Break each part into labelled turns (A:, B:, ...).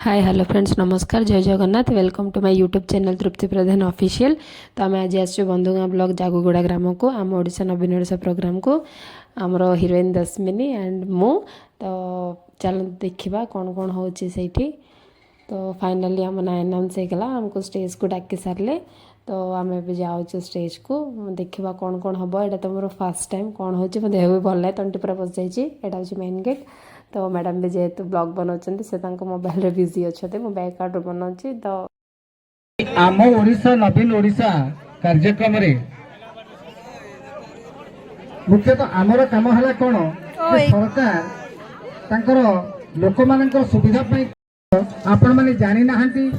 A: Hi hello friends नमस्कार जय Jagannath welcome to my YouTube channel Tripti Pradhan official. तो आम आज आसु बंधुगाँ ब्लॉग जागुगुड़ा ग्राम को आम ओडिशा नवीन ओडिशा प्रोग्राम को आमर हिरोइन दशमिनी एंड मु तो चल देखा कौन कौन हो तो फाइनली आम ना अनाउंस होगा आमको स्टेज को डाकी सारे तो आम ए जाऊँ स्टेज को देखा कौन कौन हम यहाँ तो मोर फास्ट टाइम कौन हो देह भी भल है तंटी पूरा बस जाइए यहाँ हूँ मेन गेट। तो मैडम भी जेहेतु ब्लॉग बनाऊँ से मोबाइल रे बिजी अच्छे मो बैक कार्ड बनाऊँ तो
B: आम ओडिशा नवीन ओडिशा कार्यक्रम रे मुख्यतः आमर काम है कौन सरकार तांकर लोक मान सुविधा आपण माने जानी नाहंती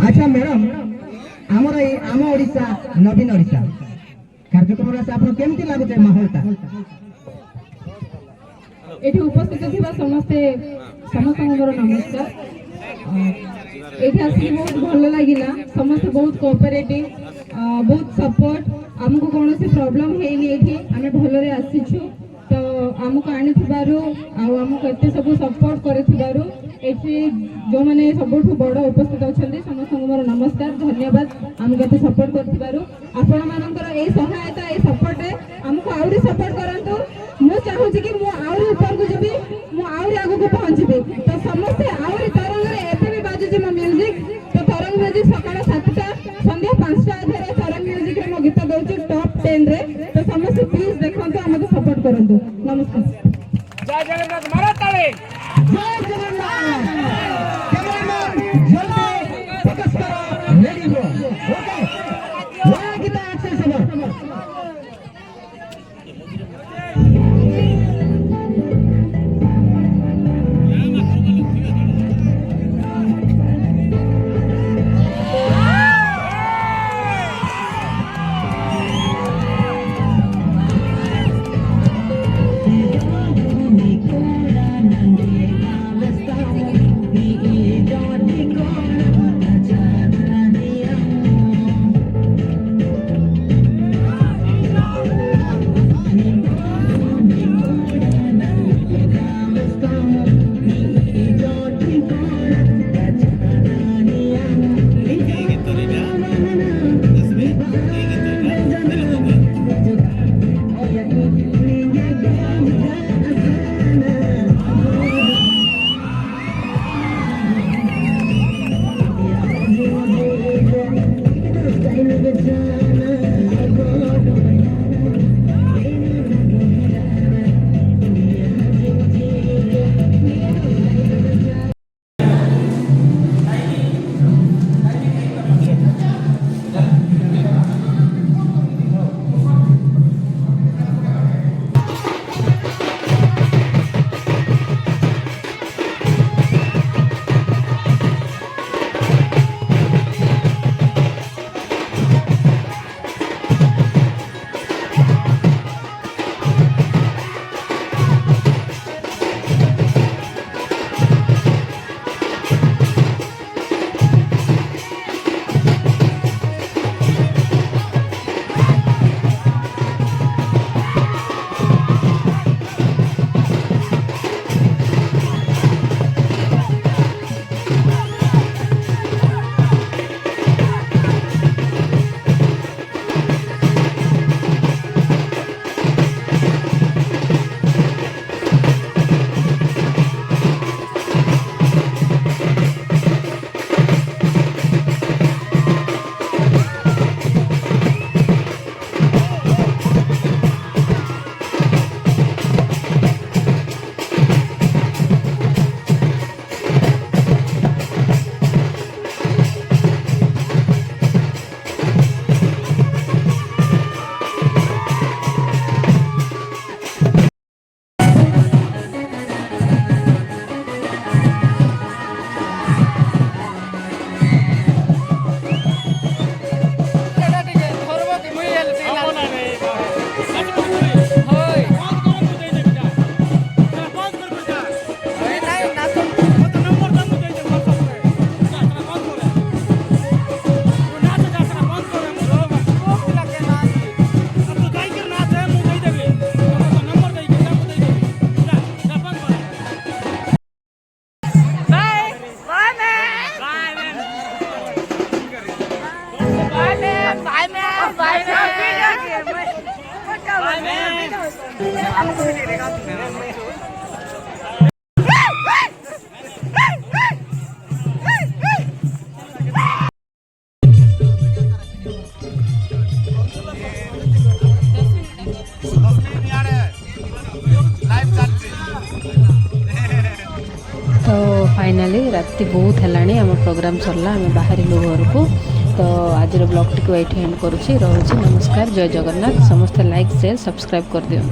B: अच्छा मैडम आमर आम ओडिशा नवीन ओडिशा कार्यक्रम आप केमती लगुचे माहौलटा
C: एठी उपस्थित थिबा समस्त मोर नमस्कार। एठी आसी बहुत भल लागिला समस्त बहुत कोऑपरेटिव बहुत सपोर्ट हमको कौन से प्रॉब्लम हेनी एठी आमे भलरे आसीछु तो आमको आनी थिबारु आमको एते सब सपोर्ट करे थिबारु एठी जो माने सबठु बड़ उपस्थित अछंती समस्त मोर नमस्कार धन्यवाद आमको एते सपोर्ट करथिबारु आपण मानकर ए सहायता ए सपोर्ट हमको आउरी सपोर्ट करंतु मु चाहू छी कि मु आउरी ऊपर को जबी मु आउरी आगु को पहुंचबे तो समस्त आउरी तरंग रे एते भी बाजू जे मो म्यूजिक तो तरंग म्यूजिक सकाळ 7टा संध्या 5टा अधरे तरंग म्यूजिक रे मो गीत गाउची टॉप 10 रे तो समस्त प्लीज देखंतु हमको सपोर्ट करंतु नमस्कार।
D: जय जगन्नाथ महाराज ताले
B: जय जगन्नाथ कैमरामैन जल्दी फोकस करो रेडी हो ओके वहां गीत एक्शन सब
E: Nandi
A: तो फाइनाली राति बहुत है आम प्रोग्राम सरला आम बाहर घर को तो आज ब्लॉग टी एंड करुँची रोचे नमस्कार जय जगन्नाथ समस्त लाइक शेयर सब्सक्राइब कर दियो।